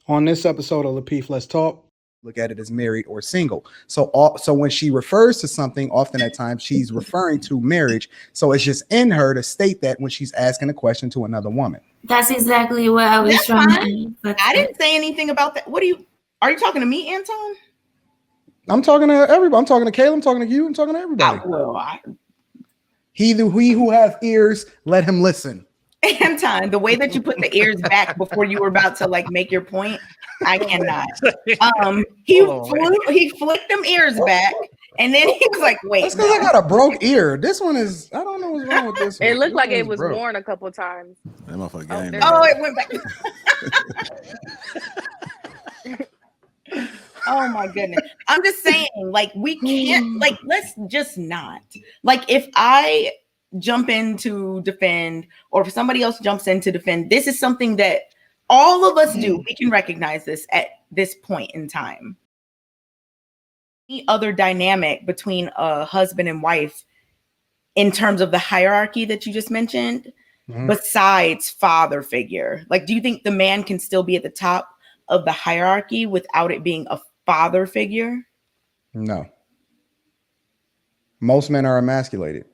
On this episode of Lapeef Let's Talk, look at it as married or single. So when she refers to something, often at times she's referring to marriage. So it's just in her to state that when she's asking a question to another woman. That's exactly what I was trying to. I didn't say anything about that. Are you talking to me, Anton? I'm talking to everybody. I'm talking to Kayla. I'm talking to you. I'm talking to everybody. He who hath ears, let him listen. Anton, the way that you put the ears back before you were about to like make your point, I cannot. He flicked them ears back, and then he was like, "Wait." That's because I got a broke ear. This one is. I don't know what's wrong with this one. It looked like it was broke. worn a couple times. That motherfucker it went back. Oh my goodness. I'm just saying, like, we can't, like, let's just not. Like, if I jump in to defend, or if somebody else jumps in to defend, this is something that all of us do. We can recognize this at this point in time. Any other dynamic between a husband and wife in terms of the hierarchy that you just mentioned, besides father figure? Like, do you think the man can still be at the top of the hierarchy without it being a father figure? No. Most men are emasculated.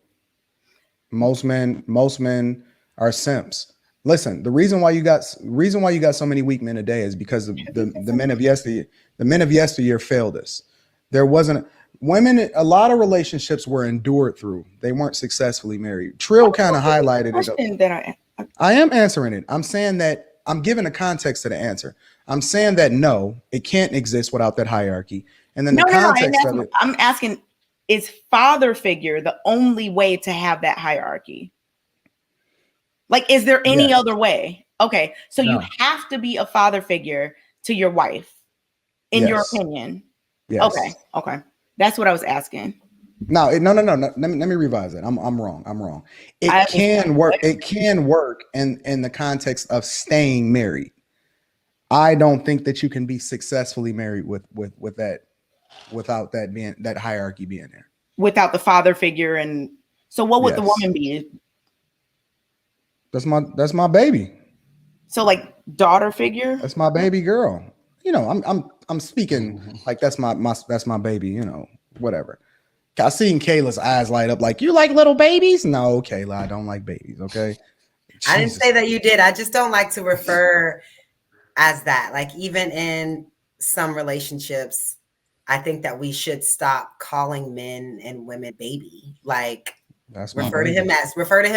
Most men are simps. Listen, the reason why you got so many weak men today is because the men of yesteryear failed us. There wasn't women. A lot of relationships were endured through. They weren't successfully married. Trill kind of highlighted it. I am answering it. I'm saying that I'm giving a context to the answer. I'm saying that no, it can't exist without that hierarchy. And then I'm asking, is father figure the only way to have that hierarchy? Like, is there any other way? Okay, so you have to be a father figure to your wife, in your opinion. Yes. Okay. That's what I was asking. No. Let me revise it. I'm wrong. It can work. It can work in the context of staying married. I don't think that you can be successfully married with that, without that hierarchy being there. Without the father figure, and so what would the woman be? That's my baby. So like daughter figure. That's my baby girl. You know, I'm speaking like that's my baby. You know, whatever. I seen Kayla's eyes light up like, you like little babies? No, Kayla, I don't like babies. Okay. Jesus. I didn't say that you did. I just don't like to refer as that. Like, even in some relationships, I think that we should stop calling men and women baby. Like, refer to him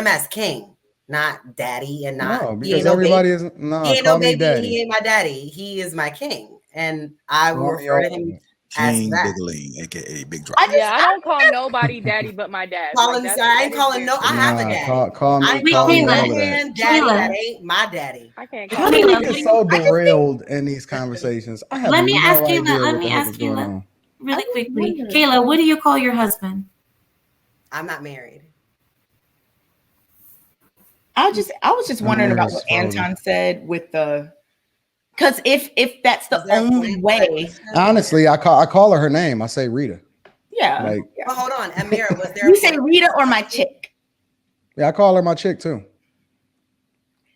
as king, not daddy, and not because everybody is he ain't no baby. Daddy. He ain't my daddy. He is my king, and I will refer to him as that. Big aka Big Drop. I don't call nobody daddy but my dad. I ain't calling no. I have a daddy. Call me daddy. That ain't my daddy. I can't. You get so derailed in these conversations. Let me ask you really quickly, Kayla. What do you call your husband? I'm not married. I was just wondering about what Anton said with the. Because if that's the only way, honestly, I call her name. I say Rita. Yeah. Well, hold on, Amira, was there? You say Rita or my chick? Yeah, I call her my chick too.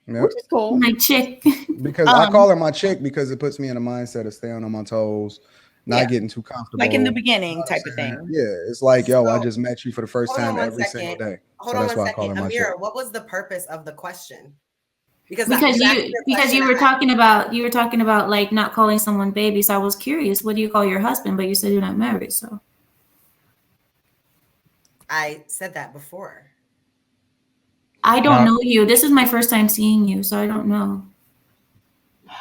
Yep. Which is cool. My chick. Because I call her my chick because it puts me in a mindset of staying on my toes, not getting too comfortable. Like in the beginning type of thing. Yeah, it's like, I just met you for the first time every single day. Hold on one second. Amira, what was the purpose of the question? Because you were talking about like not calling someone baby. So I was curious, what do you call your husband? But you said you're not married, so. I said that before. I don't know you. This is my first time seeing you, so I don't know.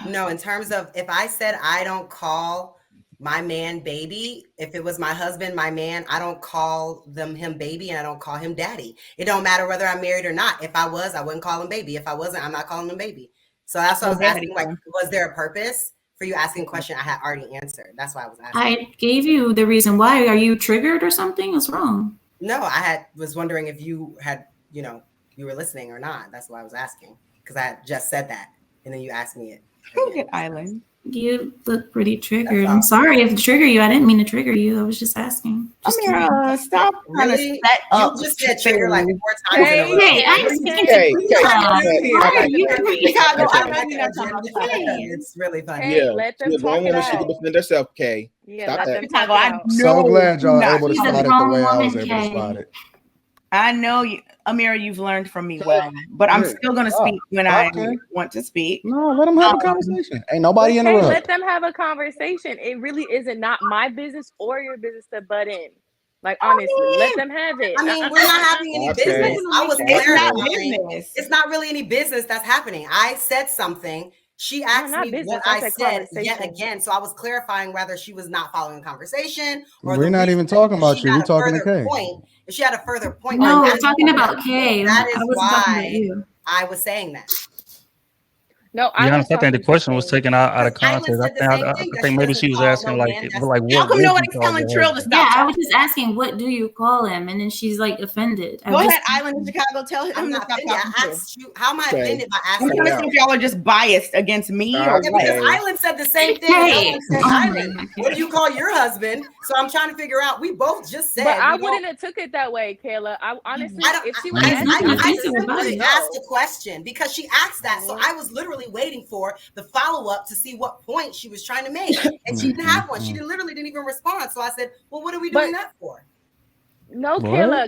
No, in terms of if I said I don't call my man baby, if it was my husband, my man, I don't call him baby, and I don't call him daddy. It don't matter whether I'm married or not. If I was, I wouldn't call him baby. If I wasn't, I'm not calling him baby. So that's what I was asking. Like, was there a purpose for you asking a question I had already answered? That's why I was asking. I gave you the reason why. Are you triggered or something? What's wrong? No, I was wondering if you had, you were listening or not. That's why I was asking, because I had just said that, and then you asked me it. Go get Island. You look pretty triggered. I'm sorry if to trigger you. I didn't mean to trigger you. I was just asking. Just Amira, stop trying to Really? set up. You just said trigger like 4 times Hey, in a row. Hey, I'm speaking Hey, to hey, Why are you Chicago, I I know like you're the not talking agenda. about Kay. It's really funny. Hey, Yeah, let them she's a grown talk it woman. She can out. defend herself. Okay, Yeah, stop let that. them Chicago, talk it I out. So know glad y'all not. able to She's a spot it the grown way I woman, was able to Kay. spot it. I know you, Amira, you've learned from me well, but I'm Yeah. still gonna Stop. speak when Stop, I Kay. want to speak. No, let them have a Um, conversation. Ain't nobody Okay, let interrupt. them have a conversation. It really isn't not my business or your business to butt in. Like honestly, let them have it. I mean, we're not having any Okay. business. I was It's not clarifying. business. It's not really any business that's happening. I said something. She asked not me business, what I I said said yet conversation. again. So I was clarifying whether she was not following the conversation or We're the not reason even talking if about she you. had We're a talking to further Kay. point. If she had a further point, No, then we're talking about Kay. that I is wasn't talking about why you. I was saying that. No, To be I was honest, I think the talking to question was Kay. taken out of Because Island context. said the I same think, I, thing, I that think she maybe doesn't she was call asking no man that's like How what come would you nobody's call telling your Trill to husband? stop Yeah, I talking? was just asking, what do you call him? And then she's like offended. Go ahead, Island in Chicago. Tell him I'm to not stop offended. talking I to. asked you, how am I Okay. offended by I'm asking trying to Cut see it if y'all are just biased against me or Okay. what. because Island said the same thing. Hey, Island said, oh my Island, God. what do you call your husband? So I'm trying to figure out. We both just said. But I we don't- wouldn't have took it that way, Kayla. I honestly, I don't. if she would I- have asked me, I- I offensive or simply biased? asked a question because she asked that, so I was literally waiting for the follow up to see what point she was trying to make, and she didn't have one. She literally didn't even respond. So I said, "Well, what are we doing that for?" No, What?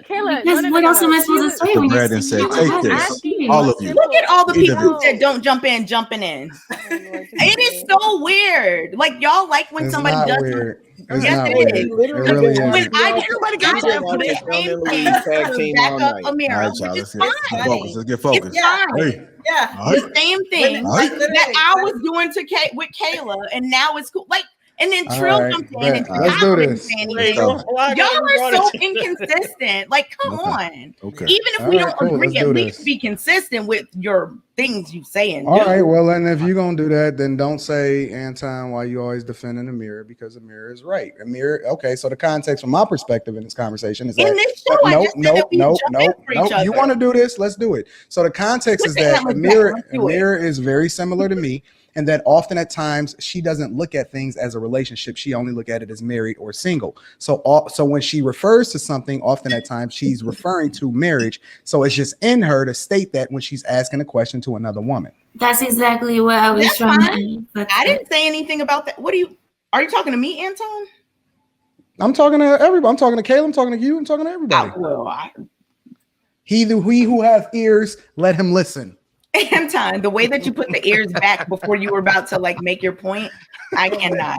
Kayla, Because what else am I supposed to say The when you're bread and saying said, you "Take don't this, asking you all a of you." simple- Look at all the Either people of that don't jump in, jumping in. Oh, Lord, It is so weird. Like y'all like when It's somebody not does. weird. It's Yes, not it weird. is. It Literally really been When isn't. I watching do everybody I get just watching do the John same and Louise thing tag to team back all up night. All Amira, right, y'all. which Let's is get fine. focused. Let's get focused. It's fine. Hey, Yeah, all right. The same thing All right. that I was doing to with Kayla, and now it's cool. Like, and then All Trill right, jumped in, bet. and Let's Chicago do didn't this. say anything. Wait, So- why I gotta Y'all be are brought so into- inconsistent. Like, come Okay. on. Okay. Even if All we right, don't cool. agree, Let's at do least this. be consistent with your things you say and All do. right. Well, then if you're gonna do that, then don't say Anton why you always defending Amir, because Amir is right. Amir. Okay. So the context from my perspective in this conversation is In that this show, I just said that we jump in for each other. You want to do this? Let's do it. So the context is Put the that antlers back. Let's do it. Amir is very similar to me, and that often at times she doesn't look at things as a relationship. She only look at it as married or single. So when she refers to something, often at times she's referring to marriage. So it's just in her to state that when she's asking a question to another woman. That's exactly what I was That's trying fine. to. I didn't say anything about that. Are you talking to me, Anton? I'm talking to everybody. I'm talking to Caleb. I'm talking to you. I'm talking to everybody. He who have ears, let him listen. Anton, the way that you put the ears back before you were about to like make your point, I cannot.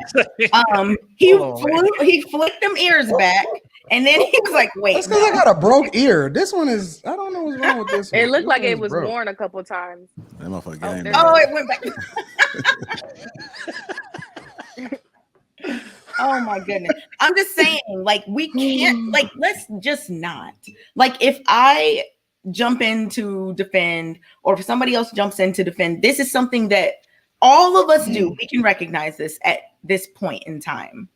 He flicked them ears back, and then he was like, "Wait." That's because I got a broke ear. This one is. I don't know what's wrong with this one. It looked This like one it is was broke. worn a couple times. That motherfucker Oh, game. there man. Oh, it went back. Oh my goodness. I'm just saying, like, we can't, like, let's just not. Like, if I jump in to defend, or if somebody else jumps in to defend, this is something that all of us do. We can recognize this at this point in time.